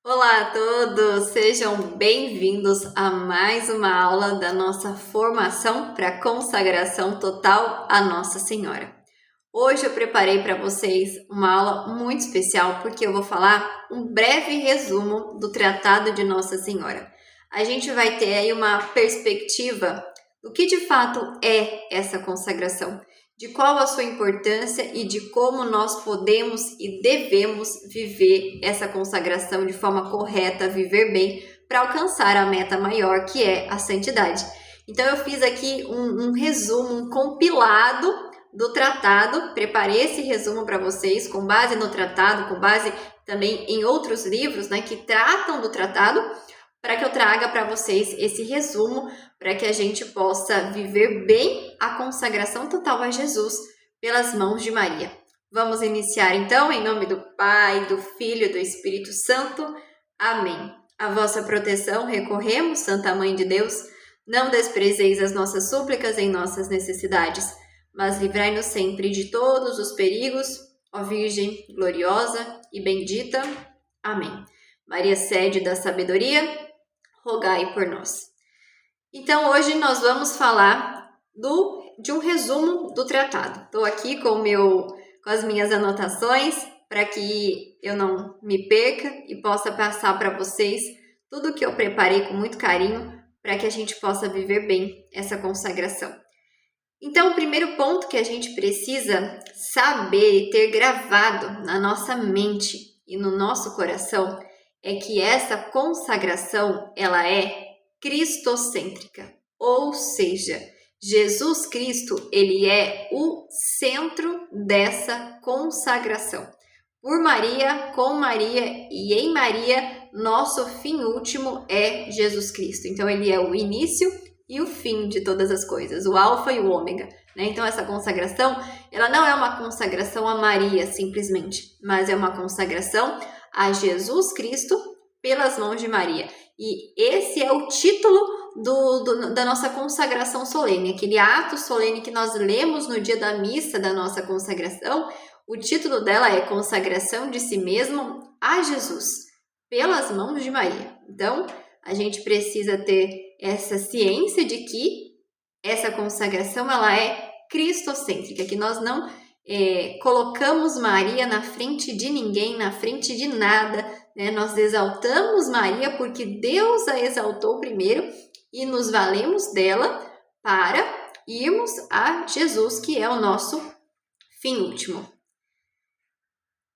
Olá a todos, sejam bem-vindos a mais uma aula da nossa formação para consagração total a Nossa Senhora. Hoje eu preparei para vocês uma aula muito especial porque eu vou falar um breve resumo do Tratado de Nossa Senhora. A gente vai ter aí uma perspectiva do que de fato é essa consagração, de qual a sua importância e de como nós podemos e devemos viver essa consagração de forma correta, viver bem, para alcançar a meta maior, que é a santidade. Então eu fiz aqui um resumo, um compilado do tratado, preparei esse resumo para vocês com base no tratado, com base também em outros livros, né, que tratam do tratado, para que eu traga para vocês esse resumo, para que a gente possa viver bem a consagração total a Jesus pelas mãos de Maria. Vamos iniciar então, em nome do Pai, do Filho e do Espírito Santo. Amém. A vossa proteção recorremos, Santa Mãe de Deus. Não desprezeis as nossas súplicas em nossas necessidades, mas livrai-nos sempre de todos os perigos, ó Virgem gloriosa e bendita. Amém. Maria, sede da sabedoria, rogai por nós. Então, hoje nós vamos falar de um resumo do tratado. Estou aqui com as minhas anotações para que eu não me perca e possa passar para vocês tudo que eu preparei com muito carinho para que a gente possa viver bem essa consagração. Então, o primeiro ponto que a gente precisa saber e ter gravado na nossa mente e no nosso coração é que essa consagração, ela é cristocêntrica, ou seja, Jesus Cristo, ele é o centro dessa consagração. Por Maria, com Maria e em Maria, nosso fim último é Jesus Cristo. Então, ele é o início e o fim de todas as coisas, o alfa e o ômega, né? Então, essa consagração, ela não é uma consagração a Maria, simplesmente, mas é uma consagração a Jesus Cristo pelas mãos de Maria. E esse é o título da nossa consagração solene, aquele ato solene que nós lemos no dia da missa da nossa consagração. O título dela é Consagração de si mesmo a Jesus, pelas mãos de Maria. Então, a gente precisa ter essa ciência de que essa consagração ela é cristocêntrica, que nós não colocamos Maria na frente de ninguém, na frente de nada, né? Nós exaltamos Maria porque Deus a exaltou primeiro e nos valemos dela para irmos a Jesus, que é o nosso fim último.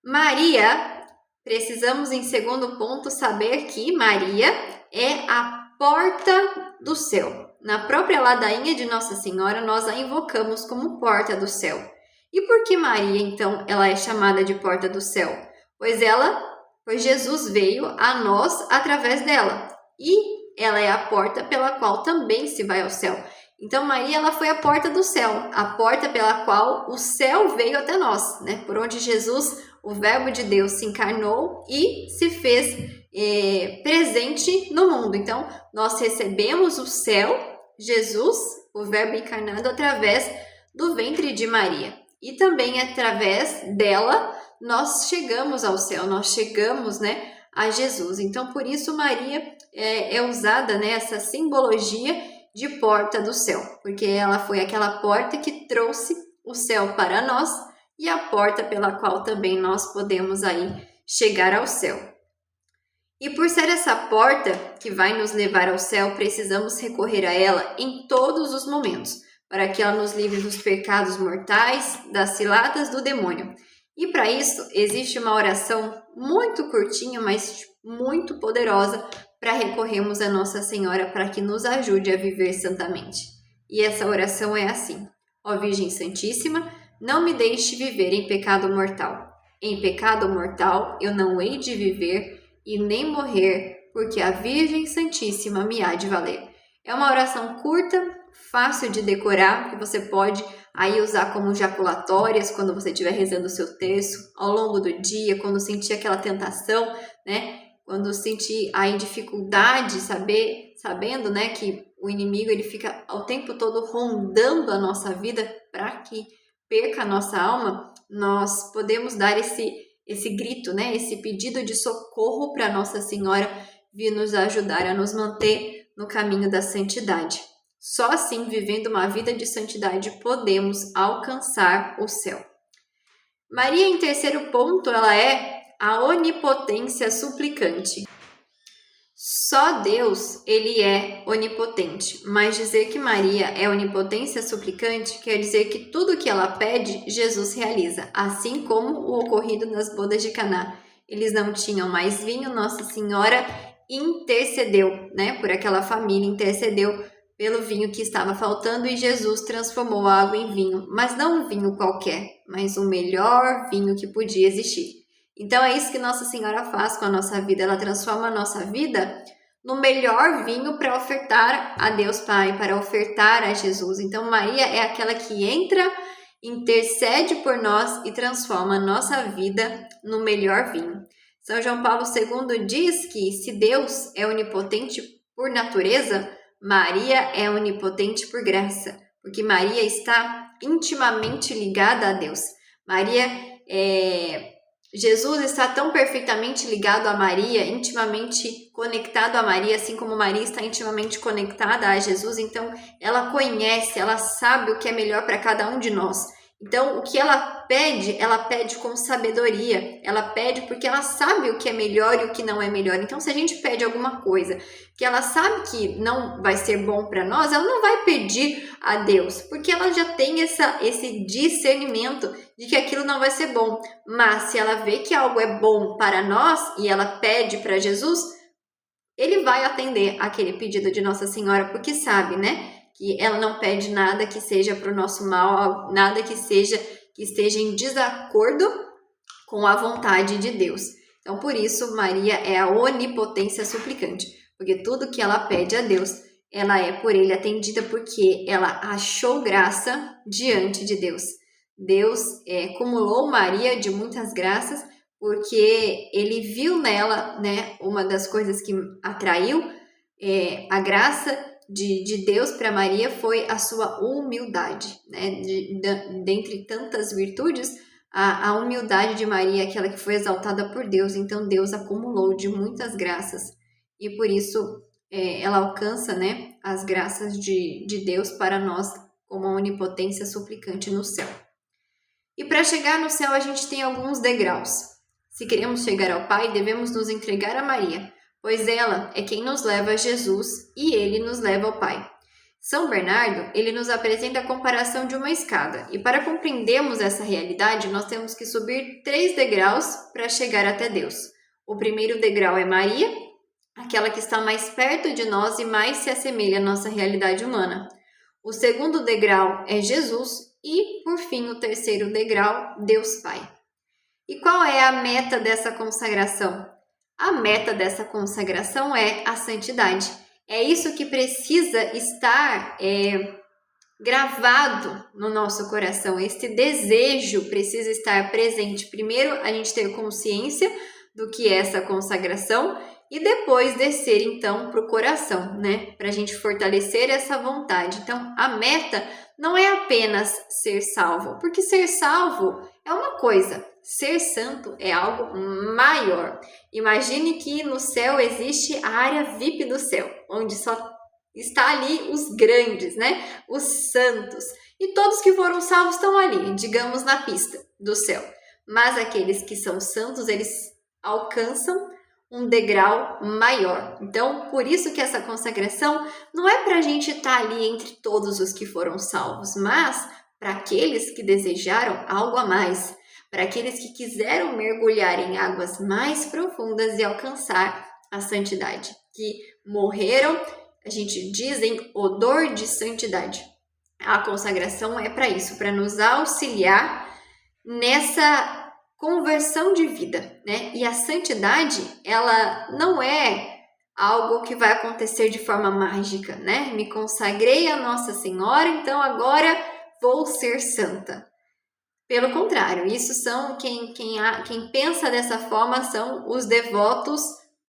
Maria, precisamos em segundo ponto saber que Maria é a porta do céu. Na própria ladainha de Nossa Senhora, nós a invocamos como porta do céu. E por que Maria, então, ela é chamada de porta do céu? Pois Jesus veio a nós através dela. E ela é a porta pela qual também se vai ao céu. Então, Maria, ela foi a porta do céu, a porta pela qual o céu veio até nós, né? Por onde Jesus, o Verbo de Deus, se encarnou e se fez presente no mundo. Então, nós recebemos o céu, Jesus, o Verbo encarnado, através do ventre de Maria. E também através dela, nós chegamos ao céu, nós chegamos, né, a Jesus. Então, por isso, Maria é usada, né, essa simbologia de porta do céu, porque ela foi aquela porta que trouxe o céu para nós e a porta pela qual também nós podemos aí chegar ao céu. E por ser essa porta que vai nos levar ao céu, precisamos recorrer a ela em todos os momentos, para que ela nos livre dos pecados mortais, das ciladas do demônio. E para isso, existe uma oração muito curtinha, mas muito poderosa, para recorrermos a Nossa Senhora para que nos ajude a viver santamente. E essa oração é assim: ó Virgem Santíssima, não me deixe viver em pecado mortal. Em pecado mortal eu não hei de viver e nem morrer, porque a Virgem Santíssima me há de valer. É uma oração curta, fácil de decorar, que você pode aí usar como jaculatórias quando você estiver rezando o seu terço, ao longo do dia, quando sentir aquela tentação, né? Quando sentir aí dificuldade, sabendo, né, que o inimigo ele fica o tempo todo rondando a nossa vida para que perca a nossa alma, nós podemos dar esse grito, né? Esse pedido de socorro para Nossa Senhora vir nos ajudar a nos manter no caminho da santidade. Só assim, vivendo uma vida de santidade, podemos alcançar o céu. Maria, em terceiro ponto, ela é a onipotência suplicante. Só Deus, ele é onipotente, mas dizer que Maria é onipotência suplicante quer dizer que tudo que ela pede, Jesus realiza, assim como o ocorrido nas bodas de Caná. Eles não tinham mais vinho, Nossa Senhora intercedeu, né, por aquela família, intercedeu pelo vinho que estava faltando e Jesus transformou a água em vinho, mas não um vinho qualquer, mas o melhor vinho que podia existir. Então é isso que Nossa Senhora faz com a nossa vida, ela transforma a nossa vida no melhor vinho para ofertar a Deus Pai, para ofertar a Jesus. Então Maria é aquela que entra, intercede por nós e transforma a nossa vida no melhor vinho. São João Paulo II diz que se Deus é onipotente por natureza, Maria é onipotente por graça, porque Maria está intimamente ligada a Deus. Jesus está tão perfeitamente ligado a Maria, intimamente conectado a Maria, assim como Maria está intimamente conectada a Jesus. Então, ela conhece, ela sabe o que é melhor para cada um de nós. Então, o que ela pede com sabedoria. Ela pede porque ela sabe o que é melhor e o que não é melhor. Então, se a gente pede alguma coisa que ela sabe que não vai ser bom para nós, ela não vai pedir a Deus, porque ela já tem esse discernimento de que aquilo não vai ser bom. Mas se ela vê que algo é bom para nós e ela pede para Jesus, ele vai atender aquele pedido de Nossa Senhora, porque sabe, né? Que ela não pede nada que seja para o nosso mal, nada que esteja em desacordo com a vontade de Deus. Então, por isso, Maria é a onipotência suplicante, porque tudo que ela pede a Deus, ela é por ele atendida, porque ela achou graça diante de Deus. Deus acumulou Maria de muitas graças, porque ele viu nela, né, uma das coisas que atraiu a graça de Deus para Maria foi a sua humildade, né? Dentre tantas virtudes, a humildade de Maria é aquela que foi exaltada por Deus. Então Deus acumulou de muitas graças e por isso ela alcança, né, as graças de Deus para nós como a onipotência suplicante no céu. E para chegar no céu a gente tem alguns degraus. Se queremos chegar ao Pai, devemos nos entregar a Maria, pois ela é quem nos leva a Jesus e ele nos leva ao Pai. São Bernardo, ele nos apresenta a comparação de uma escada, e para compreendermos essa realidade, nós temos que subir 3 degraus para chegar até Deus. O primeiro degrau é Maria, aquela que está mais perto de nós e mais se assemelha à nossa realidade humana. O segundo degrau é Jesus e, por fim, o terceiro degrau, Deus Pai. E qual é a meta dessa consagração? A meta dessa consagração é a santidade. É isso que precisa estar gravado no nosso coração. Este desejo precisa estar presente. Primeiro, a gente ter consciência do que é essa consagração e depois descer, então, para o coração, né? Para a gente fortalecer essa vontade. Então, a meta não é apenas ser salvo, porque ser salvo é uma coisa. Ser santo é algo maior. Imagine que no céu existe a área VIP do céu, onde só está ali os grandes, né? Os santos. E todos que foram salvos estão ali, digamos, na pista do céu. Mas aqueles que são santos, eles alcançam um degrau maior. Então, por isso que essa consagração não é para a gente estar ali entre todos os que foram salvos, mas para aqueles que desejaram algo a mais, para aqueles que quiseram mergulhar em águas mais profundas e alcançar a santidade, que morreram, a gente diz em odor de santidade. A consagração é para isso, para nos auxiliar nessa conversão de vida, né? E a santidade, ela não é algo que vai acontecer de forma mágica, né? Me consagrei a Nossa Senhora, então agora vou ser santa. Pelo contrário, isso são quem pensa dessa forma são os devotos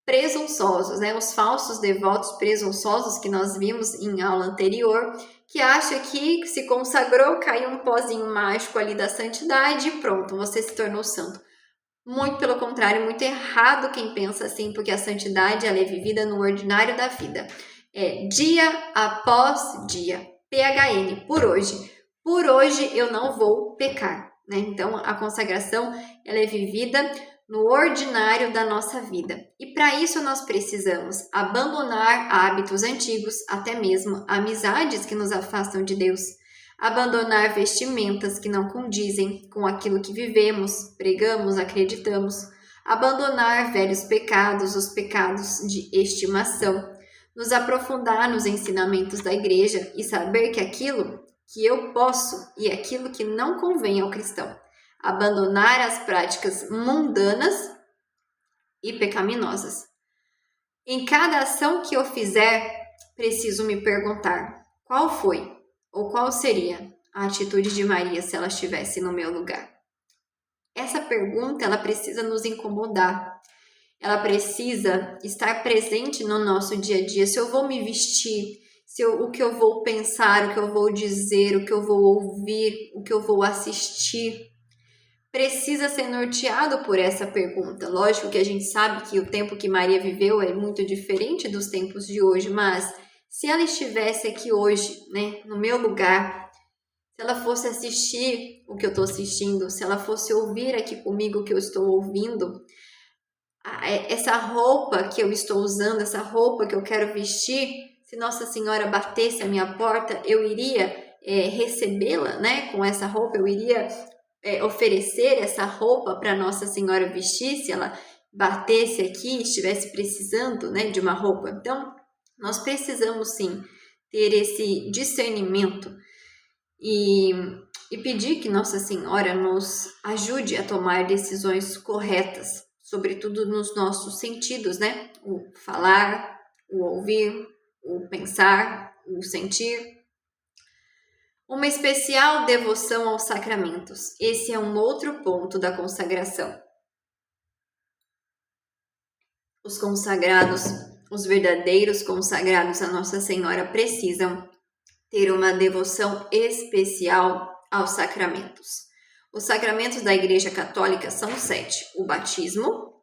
presunçosos, né? Os falsos devotos presunçosos que nós vimos em aula anterior, que acha que se consagrou, caiu um pozinho mágico ali da santidade e pronto, você se tornou santo. Muito pelo contrário, muito errado quem pensa assim, porque a santidade ela é vivida no ordinário da vida. É dia após dia. PHN, por hoje. Por hoje eu não vou pecar, né? Então a consagração ela é vivida no ordinário da nossa vida. E para isso nós precisamos abandonar hábitos antigos, até mesmo amizades que nos afastam de Deus, abandonar vestimentas que não condizem com aquilo que vivemos, pregamos, acreditamos, abandonar velhos pecados, os pecados de estimação, nos aprofundar nos ensinamentos da igreja e saber que aquilo que eu posso e aquilo que não convém ao cristão, abandonar as práticas mundanas e pecaminosas. Em cada ação que eu fizer, preciso me perguntar: qual foi ou qual seria a atitude de Maria se ela estivesse no meu lugar? Essa pergunta ela precisa nos incomodar. Ela precisa estar presente no nosso dia a dia. Se eu vou me vestir, o que eu vou pensar, o que eu vou dizer, o que eu vou ouvir, o que eu vou assistir, precisa ser norteado por essa pergunta. Lógico que a gente sabe que o tempo que Maria viveu é muito diferente dos tempos de hoje, mas se ela estivesse aqui hoje, né, no meu lugar, se ela fosse assistir o que eu estou assistindo, se ela fosse ouvir aqui comigo o que eu estou ouvindo, essa roupa que eu estou usando, essa roupa que eu quero vestir, se Nossa Senhora batesse a minha porta, eu iria recebê-la, né, com essa roupa, eu iria oferecer essa roupa para Nossa Senhora vestir, se ela batesse aqui, estivesse precisando, né, de uma roupa. Então, nós precisamos sim ter esse discernimento e pedir que Nossa Senhora nos ajude a tomar decisões corretas, sobretudo nos nossos sentidos, né? O falar, o ouvir, o pensar, o sentir. Uma especial devoção aos sacramentos. Esse é um outro ponto da consagração. Os consagrados, os verdadeiros consagrados a Nossa Senhora precisam ter uma devoção especial aos sacramentos. Os sacramentos da Igreja Católica são 7. O batismo,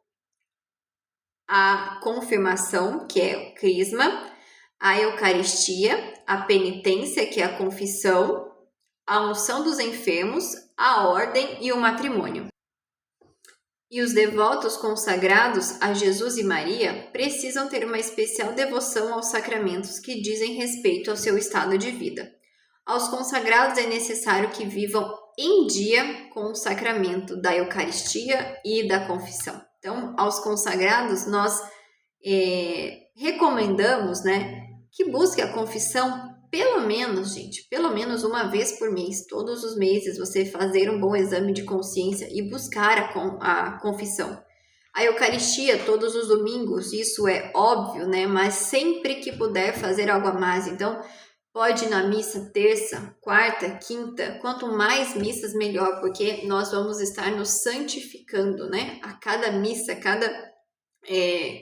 a confirmação, que é o crisma, a Eucaristia, a penitência, que é a confissão, a unção dos enfermos, a ordem e o matrimônio. E os devotos consagrados a Jesus e Maria precisam ter uma especial devoção aos sacramentos que dizem respeito ao seu estado de vida. Aos consagrados é necessário que vivam em dia com o sacramento da Eucaristia e da confissão. Então, aos consagrados, nós recomendamos, né, que busque a confissão pelo menos uma vez por mês, todos os meses, você fazer um bom exame de consciência e buscar a confissão. A Eucaristia todos os domingos, isso é óbvio, né? Mas sempre que puder fazer algo a mais. Então, pode ir na missa terça, quarta, quinta, quanto mais missas melhor, porque nós vamos estar nos santificando, né? A cada missa, cada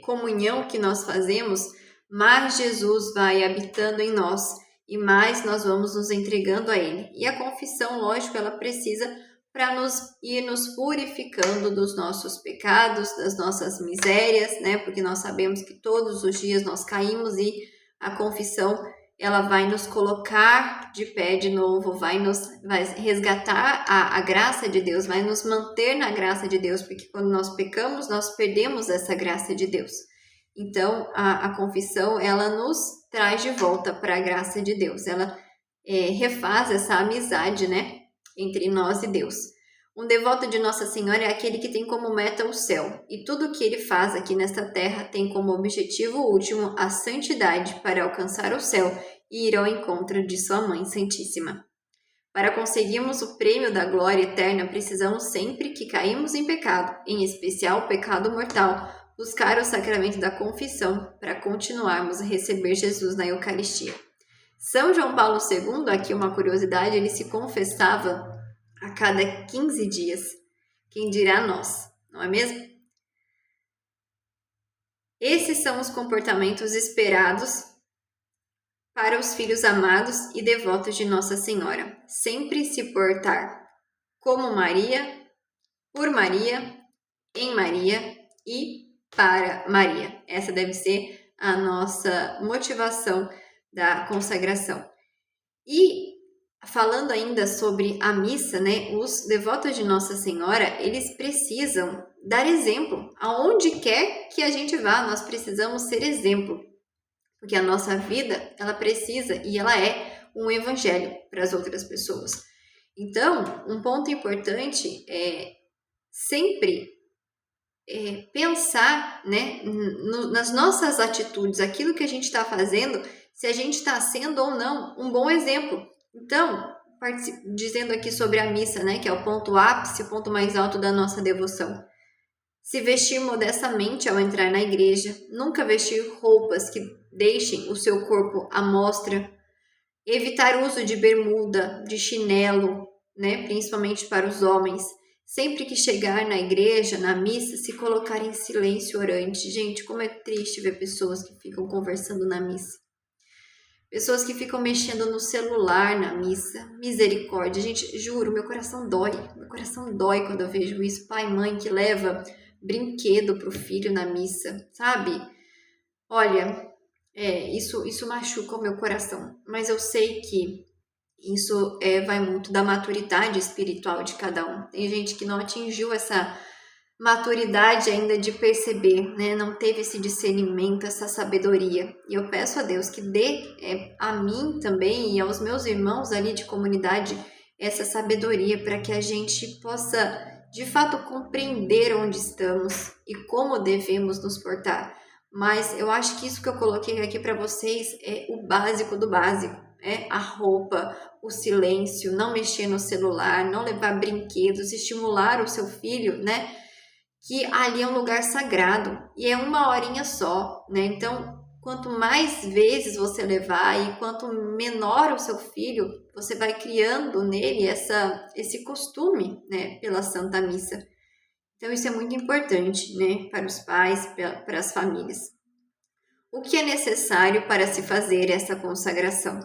comunhão que nós fazemos, mais Jesus vai habitando em nós e mais nós vamos nos entregando a Ele. E a confissão, lógico, ela precisa para nos ir nos purificando dos nossos pecados, das nossas misérias, né? Porque nós sabemos que todos os dias nós caímos e a confissão, ela vai nos colocar de pé de novo, vai resgatar a graça de Deus, vai nos manter na graça de Deus, porque quando nós pecamos, nós perdemos essa graça de Deus. Então, a confissão, ela nos traz de volta para a graça de Deus. Ela refaz essa amizade, né, entre nós e Deus. Um devoto de Nossa Senhora é aquele que tem como meta o céu. E tudo que ele faz aqui nesta terra tem como objetivo último a santidade para alcançar o céu e ir ao encontro de sua Mãe Santíssima. Para conseguirmos o prêmio da glória eterna, precisamos sempre que caímos em pecado, em especial o pecado mortal, buscar o sacramento da confissão para continuarmos a receber Jesus na Eucaristia. São João Paulo II, aqui uma curiosidade, ele se confessava a cada 15 dias. Quem dirá nós, não é mesmo? Esses são os comportamentos esperados para os filhos amados e devotos de Nossa Senhora. Sempre se portar como Maria, por Maria em Maria e para Maria. Essa deve ser a nossa motivação da consagração. E falando ainda sobre a missa, né, os devotos de Nossa Senhora, eles precisam dar exemplo. Aonde quer que a gente vá, nós precisamos ser exemplo. Porque a nossa vida, ela precisa e ela é um evangelho para as outras pessoas. Então, um ponto importante é sempre pensar, né, nas nossas atitudes, aquilo que a gente está fazendo, se a gente está sendo ou não um bom exemplo. Então, dizendo aqui sobre a missa, né, que é o ponto ápice, o ponto mais alto da nossa devoção. Se vestir modestamente ao entrar na igreja, nunca vestir roupas que deixem o seu corpo à mostra, evitar o uso de bermuda, de chinelo, né, principalmente para os homens. Sempre que chegar na igreja, na missa, se colocar em silêncio orante. Gente, como é triste ver pessoas que ficam conversando na missa. Pessoas que ficam mexendo no celular na missa. Misericórdia. Gente, juro, meu coração dói. Meu coração dói quando eu vejo isso. Pai, mãe que leva brinquedo pro filho na missa, sabe? Olha, isso machuca o meu coração. Mas eu sei que isso vai muito da maturidade espiritual de cada um. Tem gente que não atingiu essa maturidade ainda de perceber, né? Não teve esse discernimento, essa sabedoria. E eu peço a Deus que dê a mim também e aos meus irmãos ali de comunidade essa sabedoria para que a gente possa, de fato, compreender onde estamos e como devemos nos portar. Mas eu acho que isso que eu coloquei aqui para vocês é o básico do básico. A roupa, o silêncio, não mexer no celular, não levar brinquedos, estimular o seu filho, né? Que ali é um lugar sagrado e é 1 horinha só, né? Então, quanto mais vezes você levar e quanto menor o seu filho, você vai criando nele esse costume, né? Pela Santa Missa. Então, isso é muito importante, né? Para os pais, para as famílias. O que é necessário para se fazer essa consagração?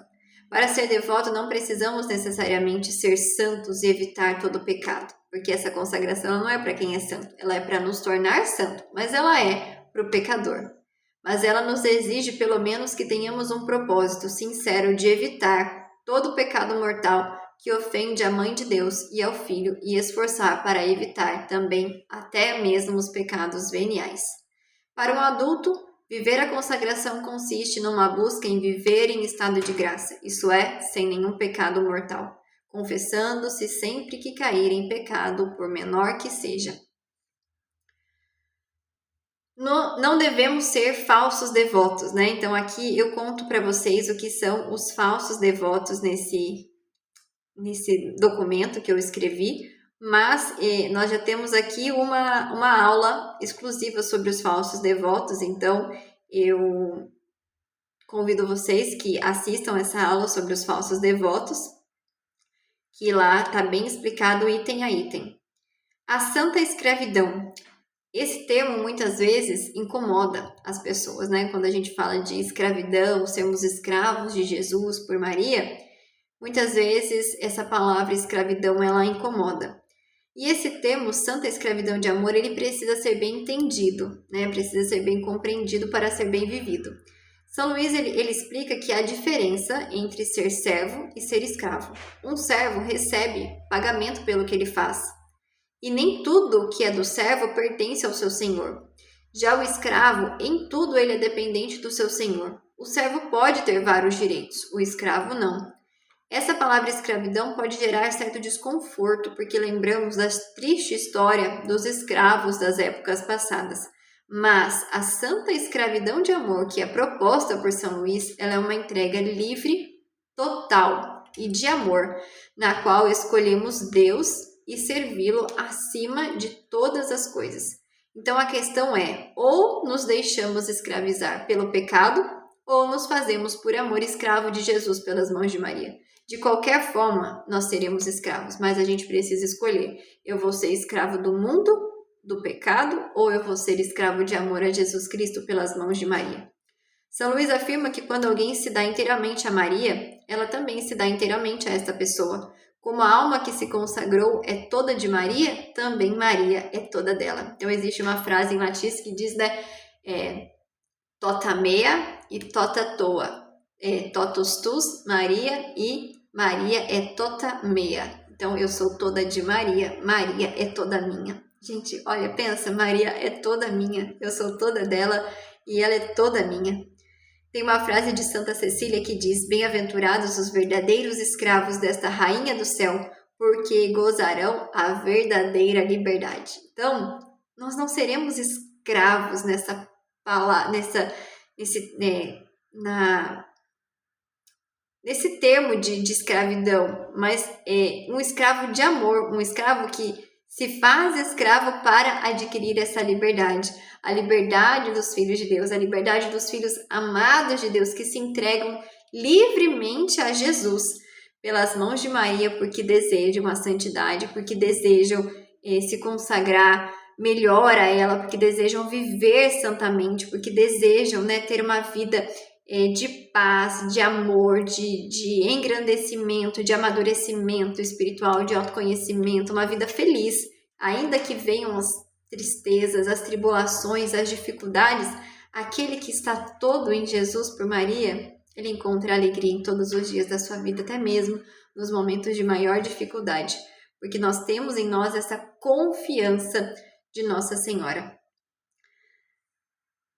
Para ser devoto, não precisamos necessariamente ser santos e evitar todo o pecado, porque essa consagração não é para quem é santo, ela é para nos tornar santo, mas ela é para o pecador. Mas ela nos exige pelo menos que tenhamos um propósito sincero de evitar todo o pecado mortal que ofende a Mãe de Deus e ao Filho e esforçar para evitar também até mesmo os pecados veniais. Para um adulto, viver a consagração consiste numa busca em viver em estado de graça, isso é, sem nenhum pecado mortal, confessando-se sempre que cair em pecado, por menor que seja. Não devemos ser falsos devotos, né? Então aqui eu conto para vocês o que são os falsos devotos nesse documento que eu escrevi, mas nós já temos aqui uma aula exclusiva sobre os falsos devotos, então eu convido vocês que assistam essa aula sobre os falsos devotos, que lá está bem explicado item a item. A santa escravidão. Esse termo muitas vezes incomoda as pessoas, né? Quando a gente fala de escravidão, sermos escravos de Jesus por Maria, muitas vezes essa palavra escravidão ela incomoda. E esse termo, santa escravidão de amor, ele precisa ser bem entendido, né? Precisa ser bem compreendido para ser bem vivido. São Luís ele explica que há diferença entre ser servo e ser escravo. Um servo recebe pagamento pelo que ele faz. E nem tudo que é do servo pertence ao seu senhor. Já o escravo, em tudo ele é dependente do seu senhor. O servo pode ter vários direitos, o escravo não. Essa palavra escravidão pode gerar certo desconforto, porque lembramos da triste história dos escravos das épocas passadas. Mas a santa escravidão de amor que é proposta por São Luís, ela é uma entrega livre, total e de amor, na qual escolhemos Deus e servi-lo acima de todas as coisas. Então a questão é, ou nos deixamos escravizar pelo pecado, ou nos fazemos por amor escravo de Jesus pelas mãos de Maria. De qualquer forma, nós seremos escravos, mas a gente precisa escolher. Eu vou ser escravo do mundo, do pecado, ou eu vou ser escravo de amor a Jesus Cristo pelas mãos de Maria? São Luís afirma que quando alguém se dá inteiramente a Maria, ela também se dá inteiramente a esta pessoa. Como a alma que se consagrou é toda de Maria, também Maria é toda dela. Então existe uma frase em latim que diz, né, tota mea e tota tua. Totus tus, Maria, e Maria é tota mea. Então eu sou toda de Maria, Maria é toda minha. Gente, olha, pensa, Maria é toda minha, eu sou toda dela e ela é toda minha. Tem uma frase de Santa Cecília que diz: bem-aventurados os verdadeiros escravos desta rainha do céu, porque gozarão a verdadeira liberdade. Então, nós não seremos escravos nesse termo de escravidão, mas um escravo de amor, um escravo que se faz escravo para adquirir essa liberdade, a liberdade dos filhos de Deus, a liberdade dos filhos amados de Deus que se entregam livremente a Jesus pelas mãos de Maria, porque desejam a santidade, porque desejam se consagrar melhor a ela, porque desejam viver santamente, porque desejam, ter uma vida de paz, de amor, de engrandecimento, de amadurecimento espiritual, de autoconhecimento, uma vida feliz, ainda que venham as tristezas, as tribulações, as dificuldades. Aquele que está todo em Jesus por Maria, ele encontra alegria em todos os dias da sua vida, até mesmo nos momentos de maior dificuldade, porque nós temos em nós essa confiança de Nossa Senhora.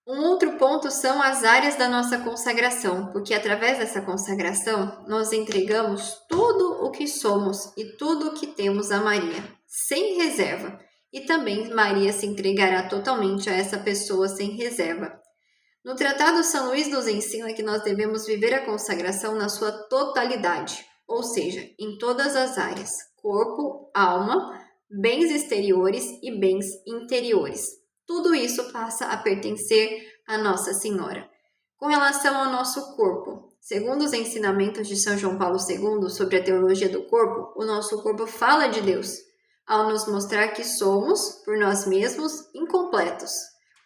Um outro ponto são as áreas da nossa consagração, porque através dessa consagração nós entregamos tudo o que somos e tudo o que temos a Maria, sem reserva. E também Maria se entregará totalmente a essa pessoa sem reserva. No Tratado São Luís nos ensina que nós devemos viver a consagração na sua totalidade, ou seja, em todas as áreas: corpo, alma, bens exteriores e bens interiores. Tudo isso passa a pertencer a Nossa Senhora. Com relação ao nosso corpo, segundo os ensinamentos de São João Paulo II sobre a teologia do corpo, o nosso corpo fala de Deus, ao nos mostrar que somos, por nós mesmos, incompletos.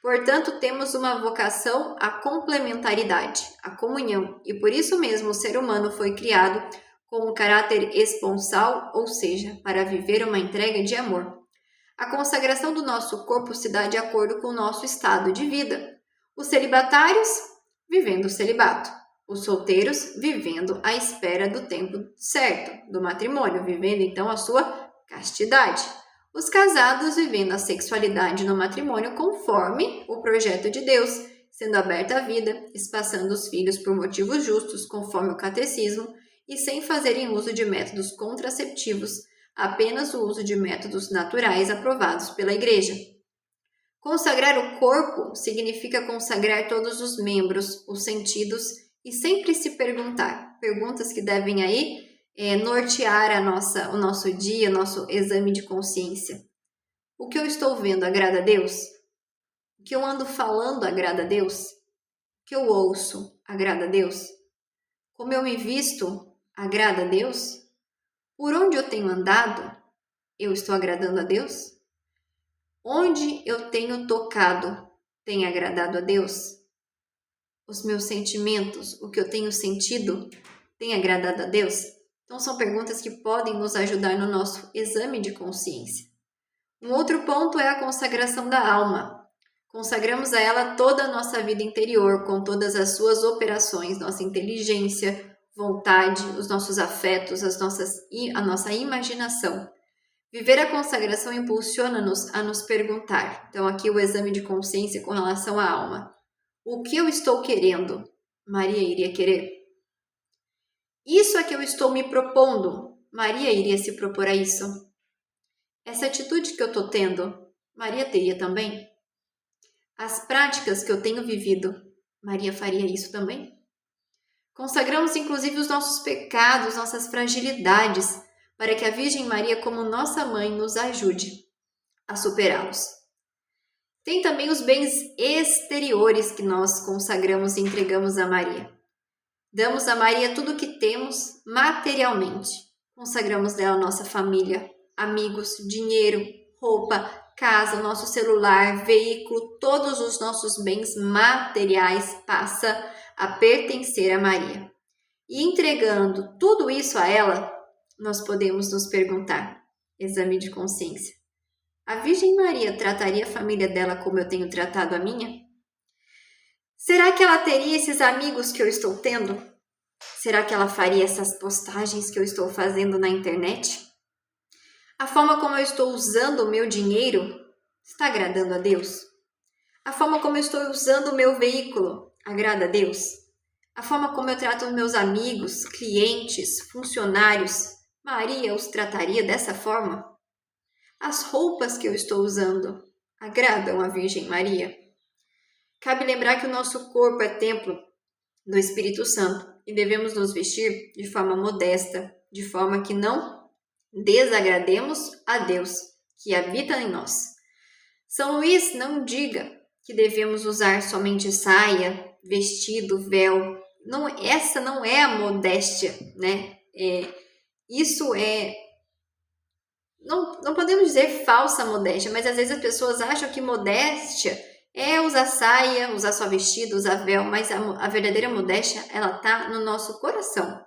Portanto, temos uma vocação à complementaridade, à comunhão, e por isso mesmo o ser humano foi criado com um caráter esponsal, ou seja, para viver uma entrega de amor. A consagração do nosso corpo se dá de acordo com o nosso estado de vida. Os celibatários, vivendo o celibato. Os solteiros, vivendo à espera do tempo certo, do matrimônio, vivendo então a sua castidade. Os casados, vivendo a sexualidade no matrimônio conforme o projeto de Deus, sendo aberta a vida, espaçando os filhos por motivos justos, conforme o catecismo, e sem fazerem uso de métodos contraceptivos, apenas o uso de métodos naturais aprovados pela Igreja. Consagrar o corpo significa consagrar todos os membros, os sentidos, e sempre se perguntar, perguntas que devem aí nortear o nosso dia, nosso exame de consciência. O que eu estou vendo agrada a Deus? O que eu ando falando agrada a Deus? O que eu ouço agrada a Deus? Como eu me visto agrada a Deus? Por onde eu tenho andado, eu estou agradando a Deus? Onde eu tenho tocado, tem agradado a Deus? Os meus sentimentos, o que eu tenho sentido, tem agradado a Deus? Então são perguntas que podem nos ajudar no nosso exame de consciência. Um outro ponto é a consagração da alma. Consagramos a ela toda a nossa vida interior, com todas as suas operações, nossa inteligência, vontade, os nossos afetos, a nossa imaginação. Viver a consagração impulsiona-nos a nos perguntar. Então aqui o exame de consciência com relação à alma. O que eu estou querendo? Maria iria querer? Isso é que eu estou me propondo. Maria iria se propor a isso? Essa atitude que eu estou tendo, Maria teria também? As práticas que eu tenho vivido, Maria faria isso também? Consagramos inclusive os nossos pecados, nossas fragilidades, para que a Virgem Maria, como nossa mãe, nos ajude a superá-los. Tem também os bens exteriores que nós consagramos e entregamos a Maria. Damos a Maria tudo o que temos materialmente. Consagramos dela nossa família, amigos, dinheiro, roupa, casa, nosso celular, veículo, todos os nossos bens materiais passa a pertencer a Maria. E entregando tudo isso a ela, nós podemos nos perguntar, exame de consciência: a Virgem Maria trataria a família dela como eu tenho tratado a minha? Será que ela teria esses amigos que eu estou tendo? Será que ela faria essas postagens que eu estou fazendo na internet? A forma como eu estou usando o meu dinheiro está agradando a Deus? A forma como eu estou usando o meu veículo agrada a Deus? A forma como eu trato os meus amigos, clientes, funcionários, Maria os trataria dessa forma? As roupas que eu estou usando agradam a Virgem Maria? Cabe lembrar que o nosso corpo é templo do Espírito Santo e devemos nos vestir de forma modesta, de forma que não desagrademos a Deus que habita em nós. São Luís não diga que devemos usar somente saia, vestido, véu. Não, essa não é a modéstia, né? Não podemos dizer falsa modéstia, mas às vezes as pessoas acham que modéstia é usar saia, usar só vestido, usar véu, mas a verdadeira modéstia, ela está no nosso coração.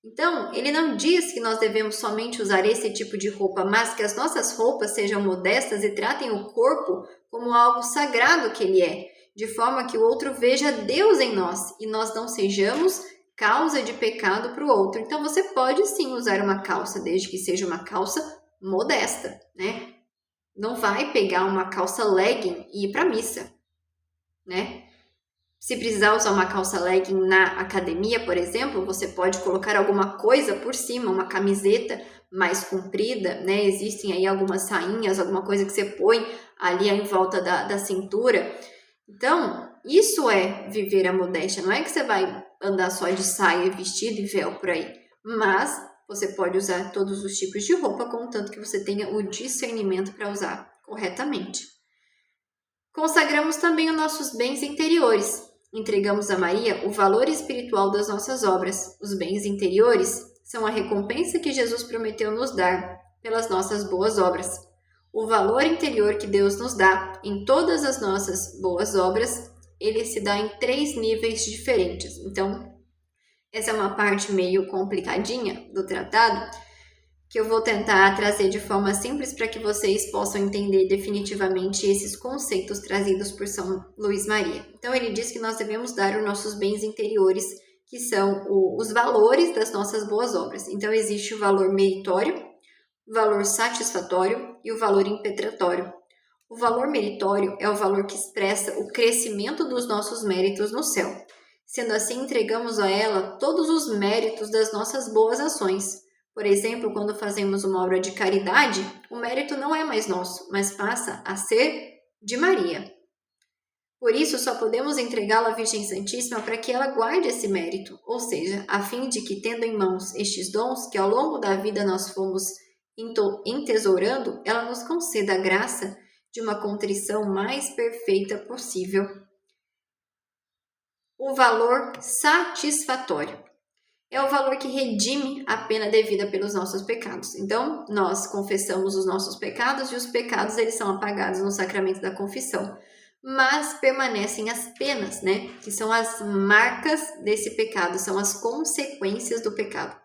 Então, ele não diz que nós devemos somente usar esse tipo de roupa, mas que as nossas roupas sejam modestas e tratem o corpo como algo sagrado que ele é, de forma que o outro veja Deus em nós e nós não sejamos causa de pecado para o outro. Então, você pode sim usar uma calça, desde que seja uma calça modesta, né? Não vai pegar uma calça legging e ir para a missa, né? Se precisar usar uma calça legging na academia, por exemplo, você pode colocar alguma coisa por cima, uma camiseta mais comprida, né? Existem aí algumas sainhas, alguma coisa que você põe ali em volta da cintura. Então, isso é viver a modéstia. Não é que você vai andar só de saia, vestido e véu por aí, mas você pode usar todos os tipos de roupa, contanto que você tenha o discernimento para usar corretamente. Consagramos também os nossos bens interiores. Entregamos a Maria o valor espiritual das nossas obras. Os bens interiores são a recompensa que Jesus prometeu nos dar pelas nossas boas obras. O valor interior que Deus nos dá em todas as nossas boas obras, ele se dá em 3 níveis diferentes. Então, essa é uma parte meio complicadinha do tratado, que eu vou tentar trazer de forma simples para que vocês possam entender definitivamente esses conceitos trazidos por São Luís Maria. Então, ele diz que nós devemos dar os nossos bens interiores, que são os valores das nossas boas obras. Então, existe o valor meritório, o valor satisfatório e o valor impetratório. O valor meritório é o valor que expressa o crescimento dos nossos méritos no céu. Sendo assim, entregamos a ela todos os méritos das nossas boas ações. Por exemplo, quando fazemos uma obra de caridade, o mérito não é mais nosso, mas passa a ser de Maria. Por isso, só podemos entregá-la à Virgem Santíssima para que ela guarde esse mérito, ou seja, a fim de que, tendo em mãos estes dons que ao longo da vida nós fomos entesourando, ela nos conceda a graça de uma contrição mais perfeita possível. O valor satisfatório é o valor que redime a pena devida pelos nossos pecados. Então, nós confessamos os nossos pecados e os pecados eles são apagados no sacramento da confissão. Mas permanecem as penas, né? Que são as marcas desse pecado, são as consequências do pecado.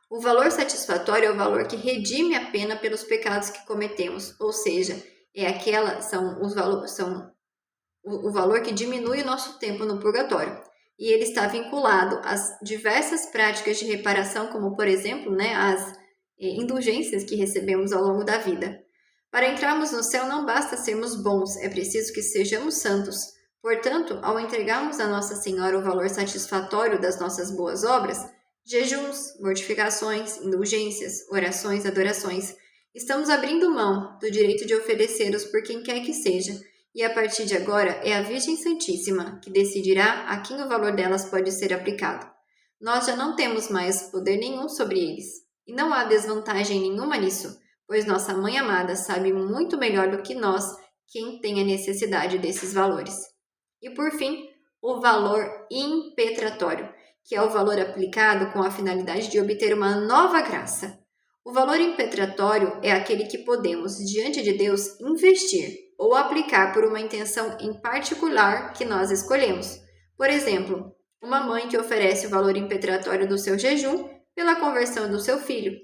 O valor satisfatório é o valor que redime a pena pelos pecados que cometemos, ou seja, o valor que diminui o nosso tempo no purgatório. E ele está vinculado às diversas práticas de reparação, como, por exemplo, né, as indulgências que recebemos ao longo da vida. Para entrarmos no céu não basta sermos bons, é preciso que sejamos santos. Portanto, ao entregarmos a Nossa Senhora o valor satisfatório das nossas boas obras, jejuns, mortificações, indulgências, orações, adorações, estamos abrindo mão do direito de oferecê-los por quem quer que seja, e a partir de agora é a Virgem Santíssima que decidirá a quem o valor delas pode ser aplicado. Nós já não temos mais poder nenhum sobre eles, e não há desvantagem nenhuma nisso, pois nossa Mãe amada sabe muito melhor do que nós quem tem a necessidade desses valores. E por fim, o valor impetratório, que é o valor aplicado com a finalidade de obter uma nova graça. O valor impetratório é aquele que podemos, diante de Deus, investir ou aplicar por uma intenção em particular que nós escolhemos. Por exemplo, uma mãe que oferece o valor impetratório do seu jejum pela conversão do seu filho,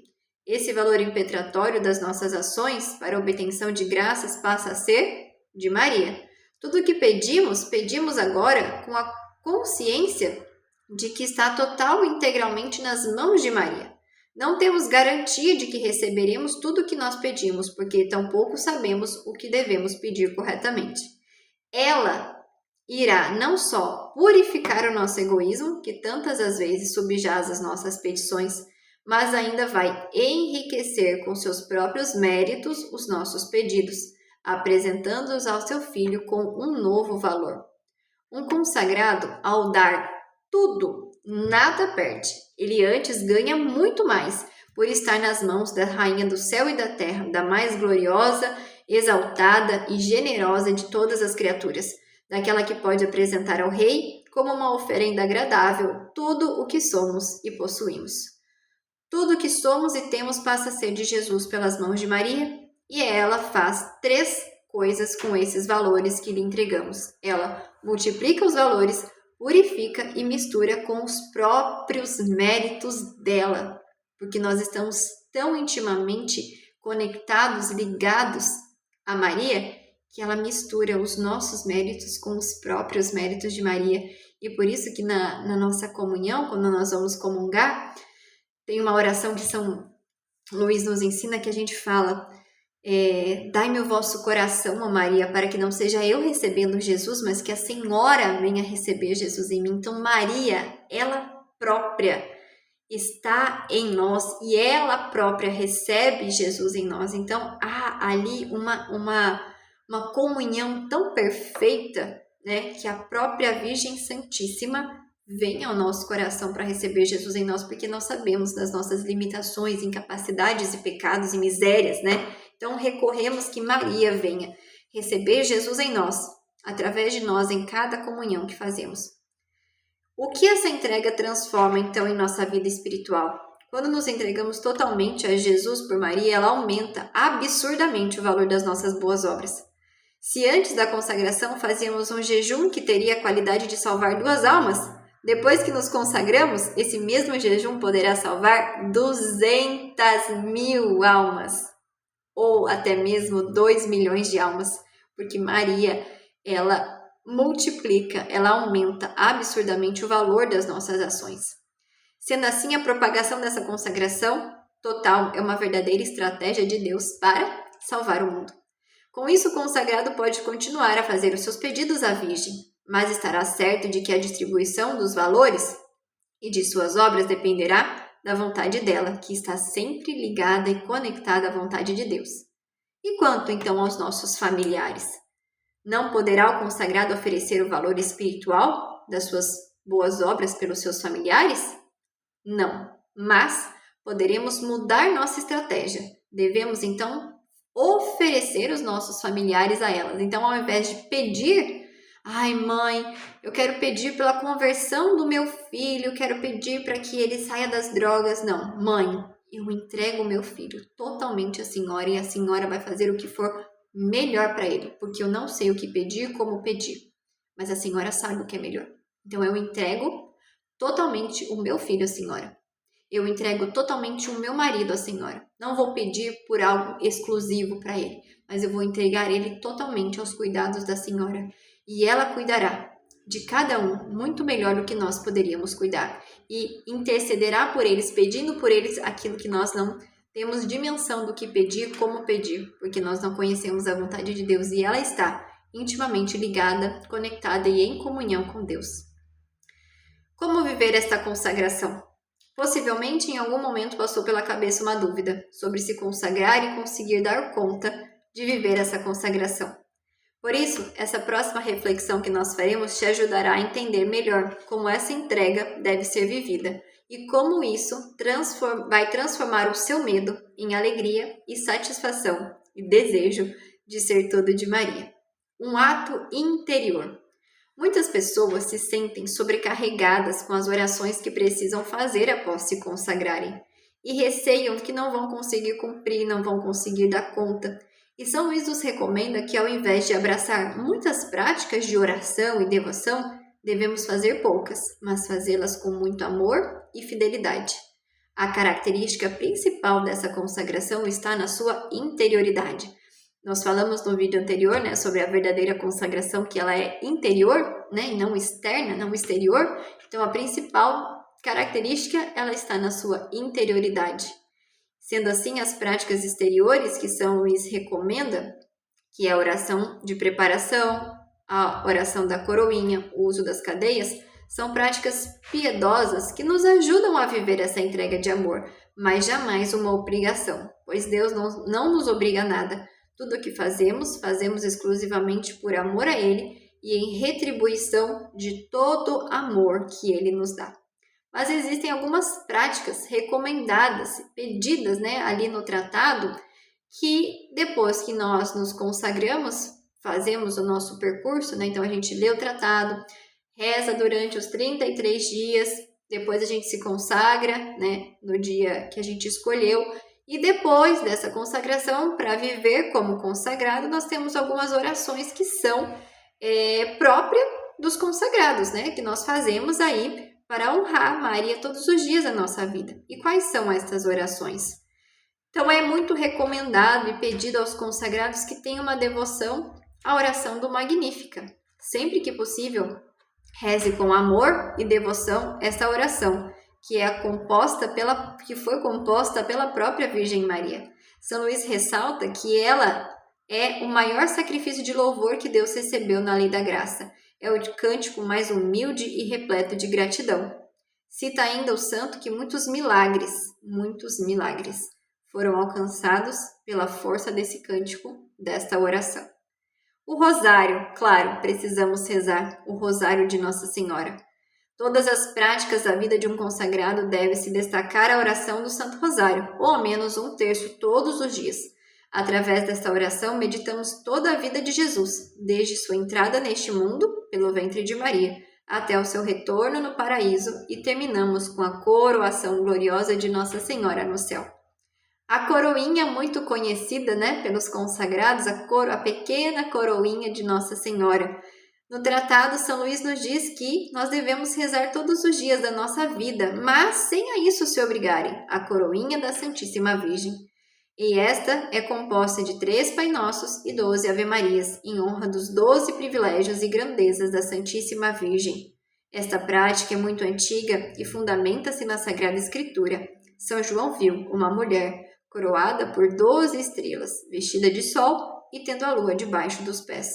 Esse valor impetratório das nossas ações para a obtenção de graças passa a ser de Maria. Tudo o que pedimos, pedimos agora com a consciência de que está total e integralmente nas mãos de Maria. Não temos garantia de que receberemos tudo o que nós pedimos, porque tampouco sabemos o que devemos pedir corretamente. Ela irá não só purificar o nosso egoísmo, que tantas as vezes subjaz as nossas petições, mas ainda vai enriquecer com seus próprios méritos os nossos pedidos, apresentando-os ao seu Filho com um novo valor. Um consagrado, ao dar tudo, nada perde. Ele antes ganha muito mais, por estar nas mãos da Rainha do céu e da terra, da mais gloriosa, exaltada e generosa de todas as criaturas, daquela que pode apresentar ao Rei, como uma oferenda agradável, tudo o que somos e possuímos. Tudo o que somos e temos passa a ser de Jesus pelas mãos de Maria, e ela faz 3 coisas com esses valores que lhe entregamos. Ela multiplica os valores, purifica e mistura com os próprios méritos dela, porque nós estamos tão intimamente conectados, ligados a Maria, que ela mistura os nossos méritos com os próprios méritos de Maria. E por isso que na nossa comunhão, quando nós vamos comungar, tem uma oração que São Luís nos ensina, que a gente fala: dai-me o vosso coração, ó Maria, para que não seja eu recebendo Jesus, mas que a Senhora venha receber Jesus em mim. Então Maria, ela própria está em nós e ela própria recebe Jesus em nós. Então há ali uma comunhão tão perfeita, né, que a própria Virgem Santíssima vem ao nosso coração para receber Jesus em nós, porque nós sabemos das nossas limitações, incapacidades e pecados e misérias, né? Então recorremos que Maria venha receber Jesus em nós, através de nós, em cada comunhão que fazemos. O que essa entrega transforma, então, em nossa vida espiritual? Quando nos entregamos totalmente a Jesus por Maria, ela aumenta absurdamente o valor das nossas boas obras. Se antes da consagração fazíamos um jejum que teria a qualidade de salvar 2 almas, depois que nos consagramos, esse mesmo jejum poderá salvar 200.000 almas, ou até mesmo 2 milhões de almas, porque Maria, ela multiplica, ela aumenta absurdamente o valor das nossas ações. Sendo assim, a propagação dessa consagração total é uma verdadeira estratégia de Deus para salvar o mundo. Com isso, o consagrado pode continuar a fazer os seus pedidos à Virgem, mas estará certo de que a distribuição dos valores e de suas obras dependerá da vontade dela, que está sempre ligada e conectada à vontade de Deus. E quanto, então, aos nossos familiares? Não poderá o consagrado oferecer o valor espiritual das suas boas obras pelos seus familiares? Não, mas poderemos mudar nossa estratégia. Devemos, então, oferecer os nossos familiares a elas. Então, ao invés de pedir: ai, mãe, eu quero pedir pela conversão do meu filho, quero pedir para que ele saia das drogas. Não, mãe, eu entrego o meu filho totalmente à senhora e a senhora vai fazer o que for melhor para ele, porque eu não sei o que pedir, como pedir, mas a senhora sabe o que é melhor. Então eu entrego totalmente o meu filho à senhora. Eu entrego totalmente o meu marido à senhora. Não vou pedir por algo exclusivo para ele, mas eu vou entregar ele totalmente aos cuidados da senhora. E ela cuidará de cada um muito melhor do que nós poderíamos cuidar. E intercederá por eles, pedindo por eles aquilo que nós não temos dimensão do que pedir, como pedir, porque nós não conhecemos a vontade de Deus e ela está intimamente ligada, conectada e em comunhão com Deus. Como viver esta consagração? Possivelmente em algum momento passou pela cabeça uma dúvida sobre se consagrar e conseguir dar conta de viver essa consagração. Por isso, essa próxima reflexão que nós faremos te ajudará a entender melhor como essa entrega deve ser vivida e como isso vai transformar o seu medo em alegria e satisfação e desejo de ser todo de Maria. Um ato interior. Muitas pessoas se sentem sobrecarregadas com as orações que precisam fazer após se consagrarem e receiam que não vão conseguir cumprir, não vão conseguir dar conta. E São Luís nos recomenda que, ao invés de abraçar muitas práticas de oração e devoção, devemos fazer poucas, mas fazê-las com muito amor e fidelidade. A característica principal dessa consagração está na sua interioridade. Nós falamos no vídeo anterior, né, sobre a verdadeira consagração, que ela é interior, né, e não externa, não exterior. Então, a principal característica, ela está na sua interioridade. Sendo assim, as práticas exteriores que São Luís recomenda, que é a oração de preparação, a oração da coroinha, o uso das cadeias, são práticas piedosas que nos ajudam a viver essa entrega de amor, mas jamais uma obrigação, pois Deus não nos obriga a nada. Tudo o que fazemos, fazemos exclusivamente por amor a Ele e em retribuição de todo amor que Ele nos dá. Mas existem algumas práticas recomendadas, pedidas, né, ali no tratado, que depois que nós nos consagramos, fazemos o nosso percurso, né, então a gente lê o tratado, reza durante os 33 dias, depois a gente se consagra, né, no dia que a gente escolheu, e depois dessa consagração, para viver como consagrado, nós temos algumas orações que são próprias dos consagrados, né, que nós fazemos aí para honrar Maria todos os dias da nossa vida. E quais são estas orações? Então, é muito recomendado e pedido aos consagrados que tenham uma devoção à oração do Magnífica. Sempre que possível, reze com amor e devoção esta oração, que foi composta pela própria Virgem Maria. São Luís ressalta que ela é o maior sacrifício de louvor que Deus recebeu na lei da graça. É o cântico mais humilde e repleto de gratidão. Cita ainda o santo que muitos milagres foram alcançados pela força desse cântico, desta oração. O rosário, claro, precisamos rezar o rosário de Nossa Senhora. Todas as práticas da vida de um consagrado devem se destacar a oração do Santo Rosário, ou ao menos um terço todos os dias. Através desta oração, meditamos toda a vida de Jesus, desde sua entrada neste mundo, pelo ventre de Maria, até o seu retorno no paraíso, e terminamos com a coroação gloriosa de Nossa Senhora no céu. A coroinha muito conhecida, né, pelos consagrados, a pequena coroinha de Nossa Senhora. No tratado, São Luís nos diz que nós devemos rezar todos os dias da nossa vida, mas sem a isso se obrigarem, a coroinha da Santíssima Virgem. E esta é composta de 3 Pai Nossos e 12 Ave-Marias, em honra dos 12 privilégios e grandezas da Santíssima Virgem. Esta prática é muito antiga e fundamenta-se na Sagrada Escritura. São João viu uma mulher coroada por 12 estrelas, vestida de sol e tendo a lua debaixo dos pés.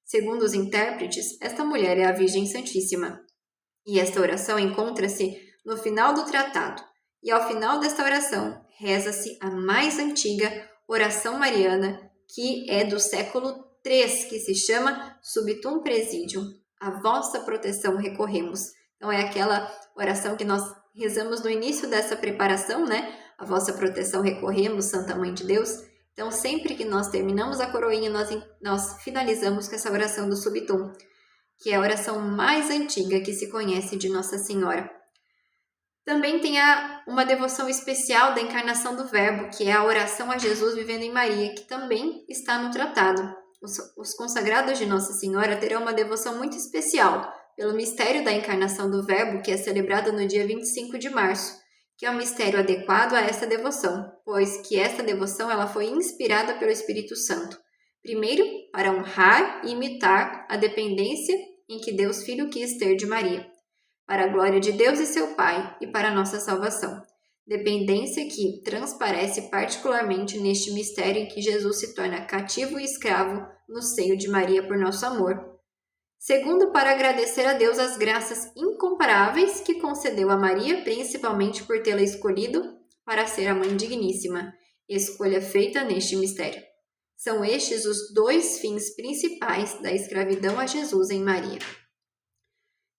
Segundo os intérpretes, esta mulher é a Virgem Santíssima. E esta oração encontra-se no final do tratado. E ao final desta oração, reza-se a mais antiga oração mariana, que é do século III, que se chama Subtum Praesidium. A vossa proteção recorremos. Então, é aquela oração que nós rezamos no início dessa preparação, né? A vossa proteção recorremos, Santa Mãe de Deus. Então, sempre que nós terminamos a coroinha, nós finalizamos com essa oração do Subtum, que é a oração mais antiga que se conhece de Nossa Senhora. Também tem uma devoção especial da encarnação do Verbo, que é a oração a Jesus vivendo em Maria, que também está no tratado. Os consagrados de Nossa Senhora terão uma devoção muito especial pelo mistério da encarnação do Verbo, que é celebrado no dia 25 de março, que é um mistério adequado a esta devoção, pois que esta devoção ela foi inspirada pelo Espírito Santo. Primeiro, para honrar e imitar a dependência em que Deus Filho quis ter de Maria, para a glória de Deus e seu Pai e para a nossa salvação. Dependência que transparece particularmente neste mistério em que Jesus se torna cativo e escravo no seio de Maria por nosso amor. Segundo, para agradecer a Deus as graças incomparáveis que concedeu a Maria, principalmente por tê-la escolhido para ser a Mãe Digníssima, escolha feita neste mistério. São estes os 2 fins principais da escravidão a Jesus em Maria.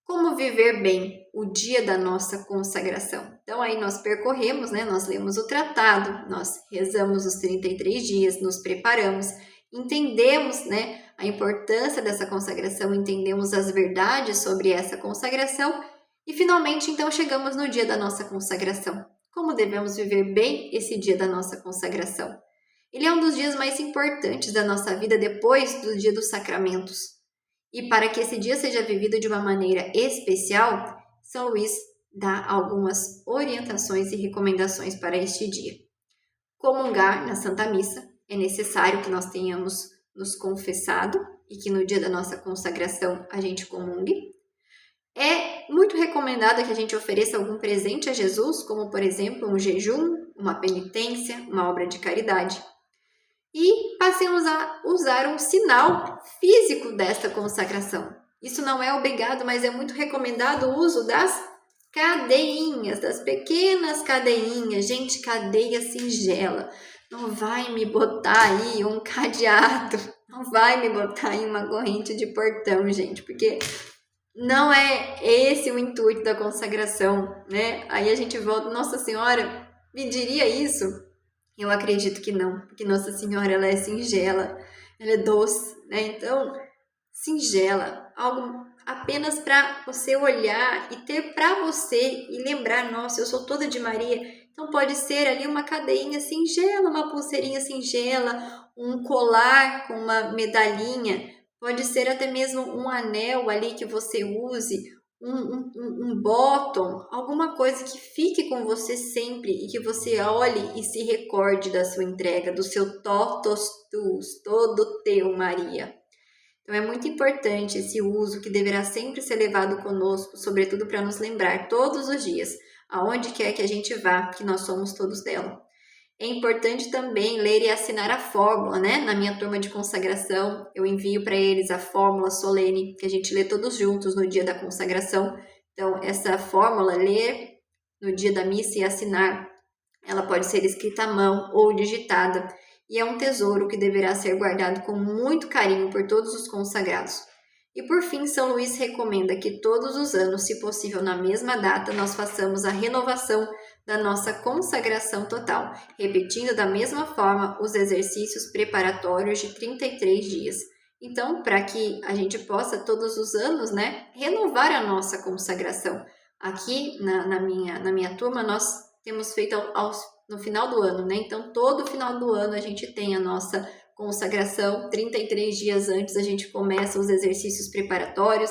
Como viver bem o dia da nossa consagração? Então, aí nós percorremos, né? Nós lemos o tratado, nós rezamos os 33 dias, nos preparamos, entendemos, né, a importância dessa consagração, entendemos as verdades sobre essa consagração e, finalmente, então, chegamos no dia da nossa consagração. Como devemos viver bem esse dia da nossa consagração? Ele é um dos dias mais importantes da nossa vida depois do dia dos sacramentos. E para que esse dia seja vivido de uma maneira especial, São Luís dar algumas orientações e recomendações para este dia. Comungar na Santa Missa, é necessário que nós tenhamos nos confessado e que no dia da nossa consagração a gente comungue. É muito recomendado que a gente ofereça algum presente a Jesus, como por exemplo um jejum, uma penitência, uma obra de caridade. E passemos a usar um sinal físico desta consagração. Isso não é obrigado, mas é muito recomendado o uso das cadeinhas, das pequenas cadeinhas. Gente, cadeia singela. Não vai me botar aí um cadeado, não vai me botar aí uma corrente de portão, gente, porque não é esse o intuito da consagração, né? Aí a gente volta, Nossa Senhora me diria isso? Eu acredito que não, porque Nossa Senhora ela é singela, ela é doce, né? Então, singela, algo apenas para você olhar e ter para você e lembrar, nossa, eu sou toda de Maria. Então pode ser ali uma cadeinha singela, uma pulseirinha singela, um colar com uma medalhinha, pode ser até mesmo um anel ali que você use, um bottom, alguma coisa que fique com você sempre e que você olhe e se recorde da sua entrega, do seu totus tuus, todo teu, Maria. Então é muito importante esse uso que deverá sempre ser levado conosco, sobretudo para nos lembrar todos os dias, aonde quer que a gente vá, que nós somos todos dela. É importante também ler e assinar a fórmula, né? Na minha turma de consagração, eu envio para eles a fórmula solene, que a gente lê todos juntos no dia da consagração. Então, essa fórmula, ler no dia da missa e assinar, ela pode ser escrita à mão ou digitada, e é um tesouro que deverá ser guardado com muito carinho por todos os consagrados. E por fim, São Luís recomenda que todos os anos, se possível na mesma data, nós façamos a renovação da nossa consagração total, repetindo da mesma forma os exercícios preparatórios de 33 dias. Então, para que a gente possa todos os anos, né, renovar a nossa consagração. Aqui na minha turma, nós temos feito no final do ano, né? Então, todo final do ano a gente tem a nossa consagração, 33 dias antes a gente começa os exercícios preparatórios.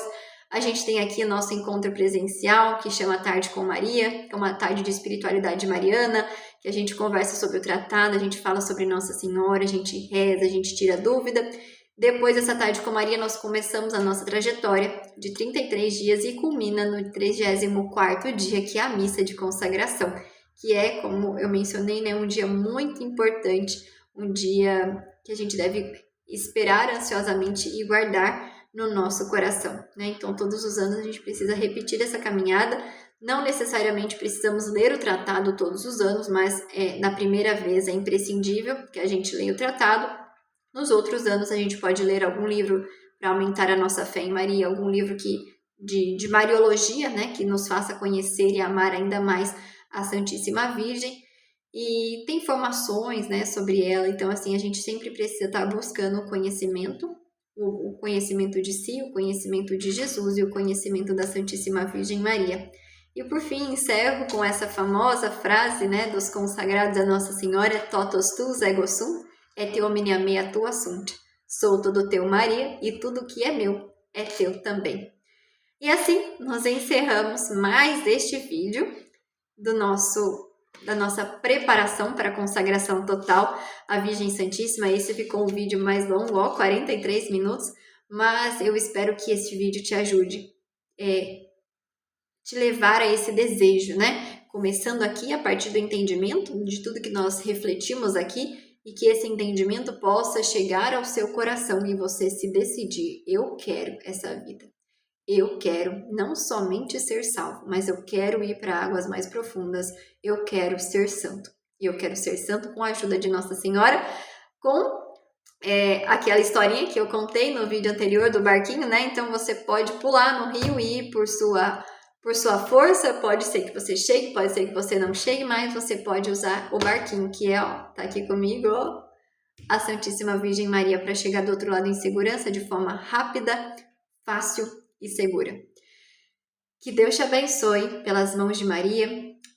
A gente tem aqui o nosso encontro presencial, que chama Tarde com Maria, que é uma tarde de espiritualidade mariana, que a gente conversa sobre o tratado, a gente fala sobre Nossa Senhora, a gente reza, a gente tira dúvida. Depois dessa Tarde com Maria, nós começamos a nossa trajetória de 33 dias e culmina no 34º dia, que é a missa de consagração, que é, como eu mencionei, né, um dia muito importante, um dia que a gente deve esperar ansiosamente e guardar no nosso coração, né? Então, todos os anos a gente precisa repetir essa caminhada. Não necessariamente precisamos ler o tratado todos os anos, mas na primeira vez é imprescindível que a gente leia o tratado. Nos outros anos a gente pode ler algum livro para aumentar a nossa fé em Maria, algum livro de Mariologia, né, que nos faça conhecer e amar ainda mais a Santíssima Virgem. E tem informações, né, sobre ela, então assim, a gente sempre precisa estar buscando o conhecimento de si, o conhecimento de Jesus e o conhecimento da Santíssima Virgem Maria. E por fim, encerro com essa famosa frase, né, dos consagrados a Nossa Senhora, totus tuus ego sum, et omnia mea tua sunt. Sou todo teu, Maria, e tudo que é meu é teu também. E assim, nós encerramos mais este vídeo da nossa preparação para a consagração total à Virgem Santíssima. Esse ficou um vídeo mais longo, 43 minutos, mas eu espero que este vídeo te ajude, te levar a esse desejo, né? Começando aqui a partir do entendimento de tudo que nós refletimos aqui, e que esse entendimento possa chegar ao seu coração e você se decidir, eu quero essa vida. Eu quero não somente ser salvo, mas eu quero ir para águas mais profundas. Eu quero ser santo. Eu quero ser santo com a ajuda de Nossa Senhora, com aquela historinha que eu contei no vídeo anterior do barquinho, né? Então você pode pular no rio e ir por sua força. Pode ser que você chegue, pode ser que você não chegue, mas você pode usar o barquinho, que tá aqui comigo, a Santíssima Virgem Maria, para chegar do outro lado em segurança, de forma rápida, fácil e segura. Que Deus te abençoe pelas mãos de Maria,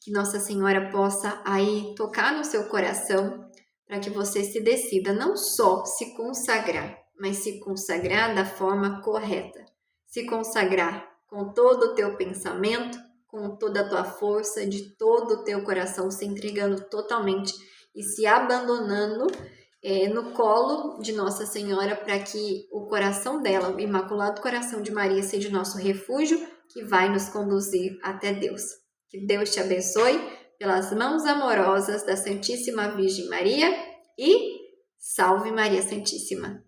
que Nossa Senhora possa aí tocar no seu coração para que você se decida não só se consagrar, mas se consagrar da forma correta. Se consagrar com todo o teu pensamento, com toda a tua força, de todo o teu coração, se entregando totalmente e se abandonando no colo de Nossa Senhora, para que o coração dela, o Imaculado Coração de Maria, seja o nosso refúgio que vai nos conduzir até Deus. Que Deus te abençoe pelas mãos amorosas da Santíssima Virgem Maria e salve Maria Santíssima!